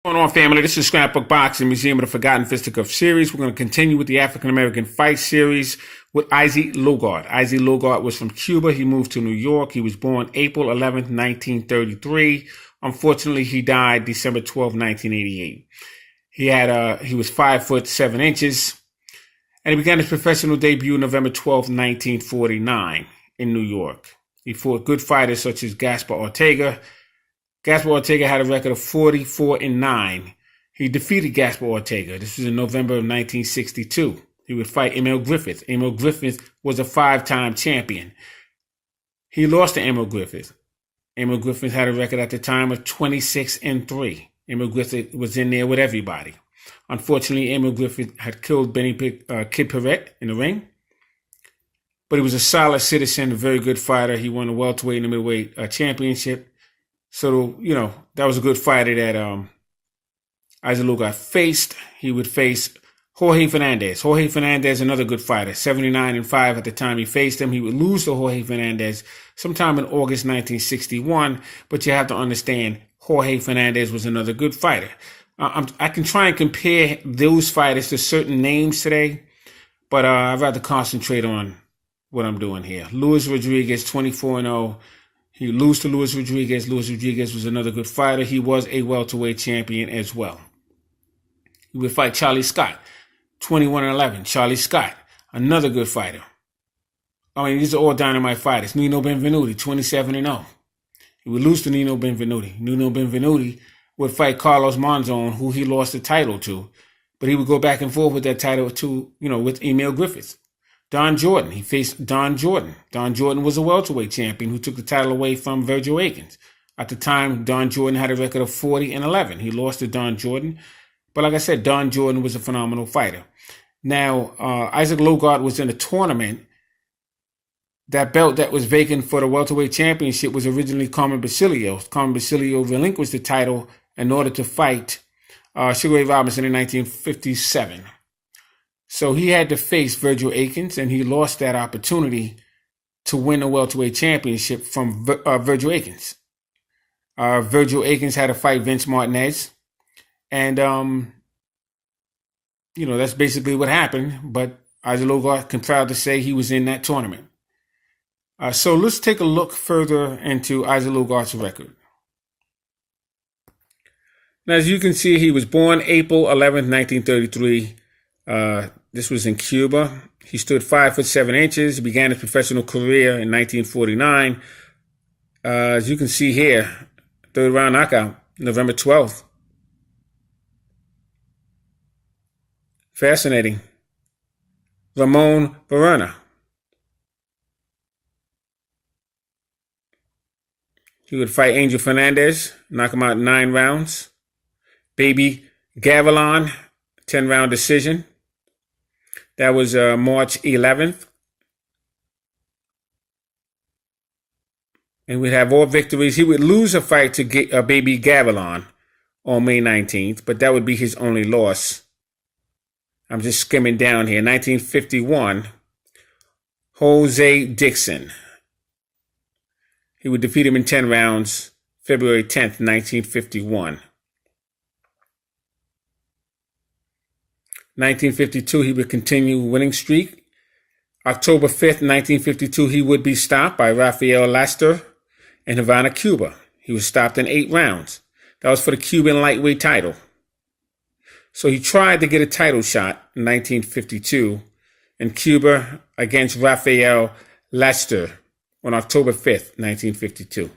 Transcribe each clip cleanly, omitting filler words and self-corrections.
What's going on, family? This is Scrapbook Boxing Museum of the Forgotten Fisticuffs series. We're going to continue with the African American fight series with Isaac Lugard. Isaac Lugard was from Cuba. He moved to New York. He was born April 11th, 1933. Unfortunately, he died December 12th, 1988. He was 5'7" and he began his professional debut November 12th, 1949 in New York. He fought good fighters such as Gaspar Ortega. Gaspar Ortega had a record of 44-9. He defeated Gaspar Ortega. This was in November of 1962. He would fight Emil Griffith. Emil Griffith was a 5-time champion. He lost to Emil Griffith. Emil Griffith had a record at the time of 26-3. Emil Griffith was in there with everybody. Unfortunately, Emil Griffith had killed Kid Perret in the ring. But he was a solid citizen, a very good fighter. He won the welterweight and the middleweight championship. So, that was a good fighter that Isaac Lugard faced. He would face Jorge Fernandez. Jorge Fernandez, another good fighter, 79-5 at the time he faced him. He would lose to Jorge Fernandez sometime in August 1961. But you have to understand, Jorge Fernandez was another good fighter. I can try and compare those fighters to certain names today, but I'd rather concentrate on what I'm doing here. Luis Rodriguez, 24-0. He lost to Luis Rodriguez. Luis Rodriguez was another good fighter. He was a welterweight champion as well. He would fight Charlie Scott, 21-11. Charlie Scott, another good fighter. These are all dynamite fighters. Nino Benvenuti, 27-0. He would lose to Nino Benvenuti. Nino Benvenuti would fight Carlos Monzon, who he lost the title to. But he would go back and forth with that title with Emil Griffith. Don Jordan, he faced Don Jordan. Don Jordan was a welterweight champion who took the title away from Virgil Akins. At the time, Don Jordan had a record of 40-11. He lost to Don Jordan. But like I said, Don Jordan was a phenomenal fighter. Now, Isaac Lugard was in a tournament. That belt that was vacant for the welterweight championship was originally Carmen Basilio. Carmen Basilio relinquished the title in order to fight Sugar Ray Robinson in 1957. So he had to face Virgil Akins, and he lost that opportunity to win the welterweight championship from Virgil Akins. Virgil Akins had to fight Vince Martinez, and that's basically what happened. But Isaac Lugard can proud to say he was in that tournament. So let's take a look further into Isaac Lugard's record. Now, as you can see, he was born April 11th, 1933. This was in Cuba. He stood 5'7". He began his professional career in 1949. As you can see here, third round knockout, November 12th. Fascinating. Ramon Verona. He would fight Angel Fernandez, knock him out in 9 rounds. Baby Gavilan, 10-round decision. That was March 11th. And we'd have all victories. He would lose a fight to Baby Gavilan on May 19th, but that would be his only loss. I'm just skimming down here. 1951, Jose Dixon. He would defeat him in 10 rounds, February 10th, 1951. 1952, he would continue winning streak. October 5th, 1952, he would be stopped by Rafael Laster in Havana, Cuba. He was stopped in 8 rounds. That was for the Cuban lightweight title. So he tried to get a title shot in 1952 in Cuba against Rafael Laster on October 5th, 1952.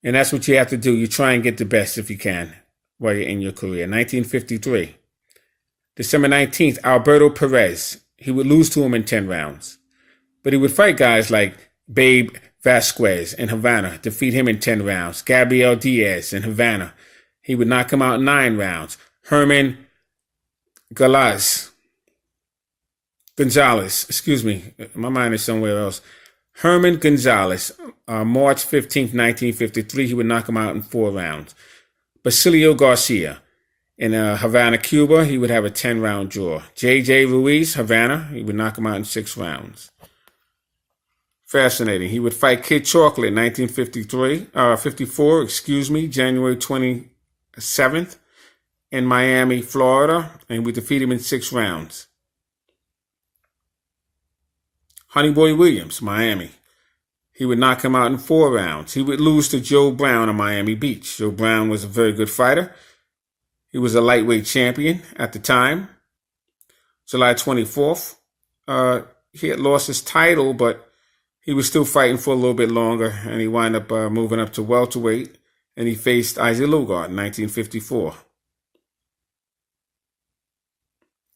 And that's what you have to do. You try and get the best if you can while you're in your career. 1953. December 19th, Alberto Perez. He would lose to him in 10 rounds. But he would fight guys like Babe Vasquez in Havana, defeat him in 10 rounds. Gabriel Diaz in Havana. He would knock him out in 9 rounds. Herman Gonzalez. My mind is somewhere else. Herman Gonzalez, March 15th, 1953. He would knock him out in 4 rounds. Basilio Garcia. In Havana, Cuba, he would have a 10-round draw. J.J. Ruiz, Havana, he would knock him out in 6 rounds. Fascinating. He would fight Kid Chocolate in 1954, January 20, 7th in Miami, Florida, and we defeat him in 6 rounds. Honey Boy Williams, Miami. He would knock him out in 4 rounds. He would lose to Joe Brown in Miami Beach. Joe Brown was a very good fighter. He was a lightweight champion at the time. July 24th, he had lost his title, but he was still fighting for a little bit longer, and he wound up moving up to welterweight, and he faced Isaac Lugard in 1954.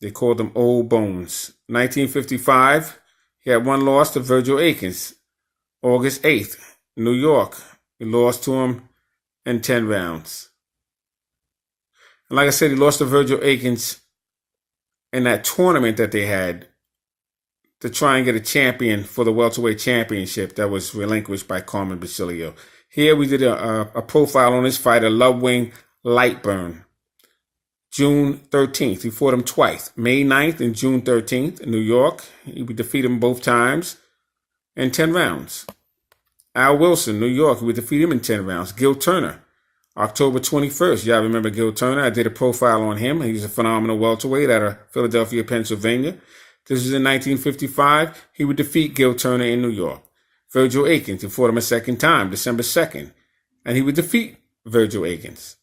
They called him Old Bones. 1955, he had 1 loss to Virgil Akins. August 8th, New York. He lost to him in 10 rounds. And like I said, he lost to Virgil Akins in that tournament that they had to try and get a champion for the welterweight championship that was relinquished by Carmen Basilio. Here we did a profile on this fighter, Ludwig Lightburn. June 13th, he fought him twice, May 9th and June 13th in New York. He would defeat him both times in 10 rounds. Al Wilson, New York, he would defeat him in 10 rounds. Gil Turner, October 21st. Y'all remember Gil Turner? I did a profile on him. He was a phenomenal welterweight out of Philadelphia, Pennsylvania. This was in 1955. He would defeat Gil Turner in New York. Virgil Akins, he fought him a second time, December 2nd. And he would defeat Virgil Akins.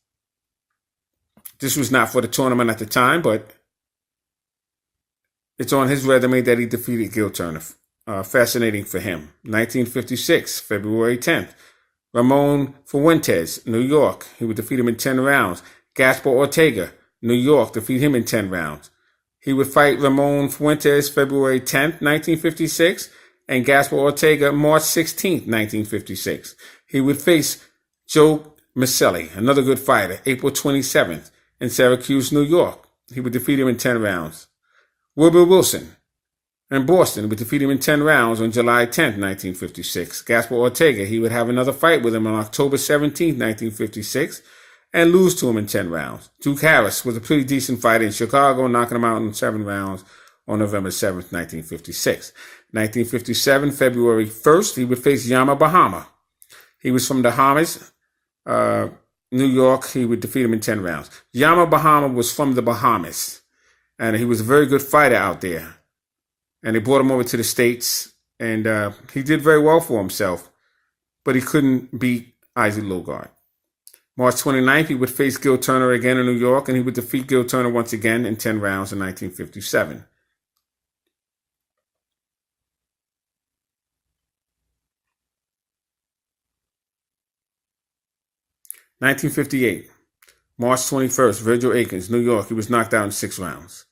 This was not for the tournament at the time, but it's on his resume that he defeated Gil Turner. Fascinating for him. 1956, February 10th. Ramon Fuentes, New York. He would defeat him in 10 rounds. Gaspar Ortega, New York, defeat him in 10 rounds. He would fight Ramon Fuentes February 10th, 1956, and Gaspar Ortega March 16th, 1956. He would face Joe Maselli, another good fighter, April 27th in Syracuse, New York. He would defeat him in 10 rounds. Wilbur Wilson in Boston would defeat him in 10 rounds on July 10th, 1956. Gaspar Ortega, he would have another fight with him on October 17th, 1956, and lose to him in 10 rounds. Duke Harris was a pretty decent fighter in Chicago, knocking him out in 7 rounds on November 7th, 1956. 1957, February 1st, he would face Yama Bahama. He was from the Bahamas, New York. He would defeat him in 10 rounds. Yama Bahama was from the Bahamas, and he was a very good fighter out there. And they brought him over to the States, and he did very well for himself, but he couldn't beat Isaac Lugard. March 29th, he would face Gil Turner again in New York, and he would defeat Gil Turner once again in 10 rounds in 1957. (1958) March 21st, Virgil Akins, New York. He was knocked out in 6 rounds.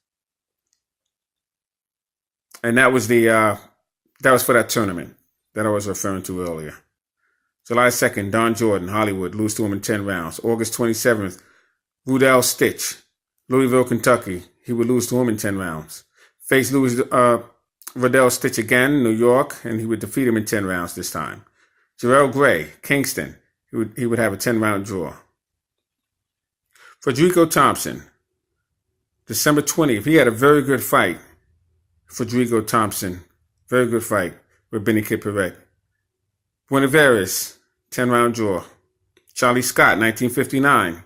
And that was for that tournament that I was referring to earlier. July 2nd, Don Jordan, Hollywood, lose to him in 10 rounds. August 27th, Rudell Stitch, Louisville, Kentucky. He would lose to him in 10 rounds. Face Rudell Stitch again, New York, and he would defeat him in 10 rounds this time. Jarrell Gray, Kingston. He would have a 10-round draw. Frederico Thompson, December 20th. He had a very good fight. Frederico Thompson, very good fight with Benny Kid Paret. Buenaveras, 10-round draw. Charlie Scott, 1959.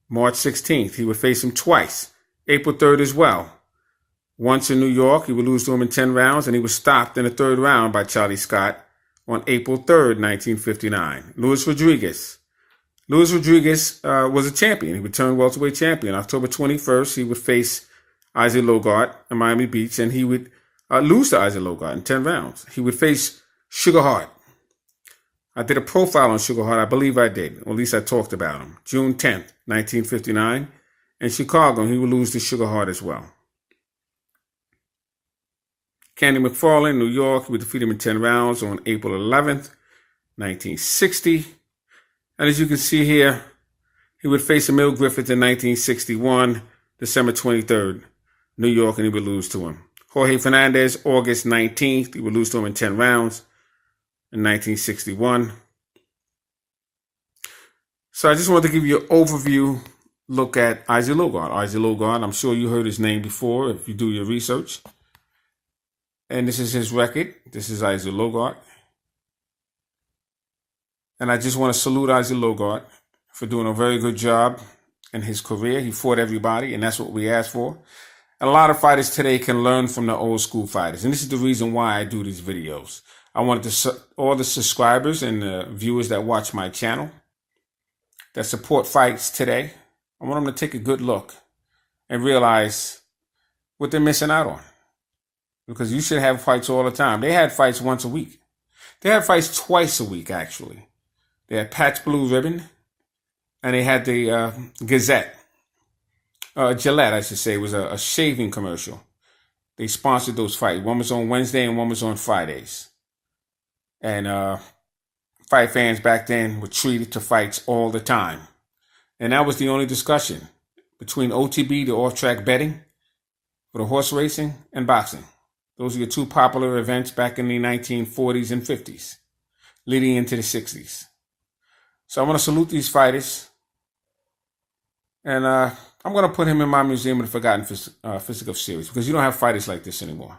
March 16th, he would face him twice. April 3rd as well. Once in New York, he would lose to him in 10 rounds, and he was stopped in the 3rd round by Charlie Scott on April 3rd, 1959. Luis Rodriguez. Luis Rodriguez was a champion. He would turn welterweight champion. October 21st, he would face Isaac Lugard in Miami Beach, and he would lose to Isaac Lugard in 10 rounds. He would face Sugar Hart. I did a profile on Sugar Hart. I believe I did. Or at least I talked about him. June 10th, 1959. In Chicago, he would lose to Sugar Hart as well. Candy McFarlane, New York. He would defeat him in 10 rounds on April 11th, 1960. And as you can see here, he would face Emil Griffith in 1961, December 23rd, New York, and he would lose to him. Jorge Fernandez, August 19th. He would lose to him in 10 rounds in 1961. So I just wanted to give you an overview look at Isaac Lugard. Isaac Lugard, I'm sure you heard his name before if you do your research. And this is his record. This is Isaac Lugard. And I just want to salute Isaac Lugard for doing a very good job in his career. He fought everybody, and that's what we asked for. And a lot of fighters today can learn from the old school fighters. And this is the reason why I do these videos. I wanted all the subscribers and the viewers that watch my channel that support fights today, I want them to take a good look and realize what they're missing out on. Because you should have fights all the time. They had fights once a week. They had fights twice a week, actually. They had Patch Blue Ribbon, and they had the Gillette, I should say. It was a shaving commercial. They sponsored those fights. One was on Wednesday and one was on Fridays. And fight fans back then were treated to fights all the time. And that was the only discussion between OTB, the off-track betting, for the horse racing, and boxing. Those are your two popular events back in the 1940s and 50s, leading into the 60s. So I want to salute these fighters. And I'm going to put him in my Museum of the Forgotten Fisticuffs series, because you don't have fighters like this anymore.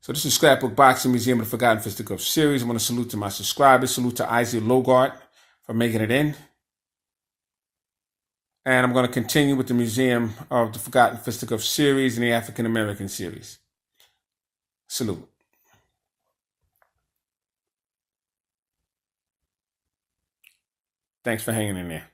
So this is Scrapbook Boxing Museum of the Forgotten Fisticuffs series. I want to salute to my subscribers. Salute to Isaac Logart for making it in. And I'm going to continue with the Museum of the Forgotten Fisticuffs series and the African American series. Salute. Thanks for hanging in there.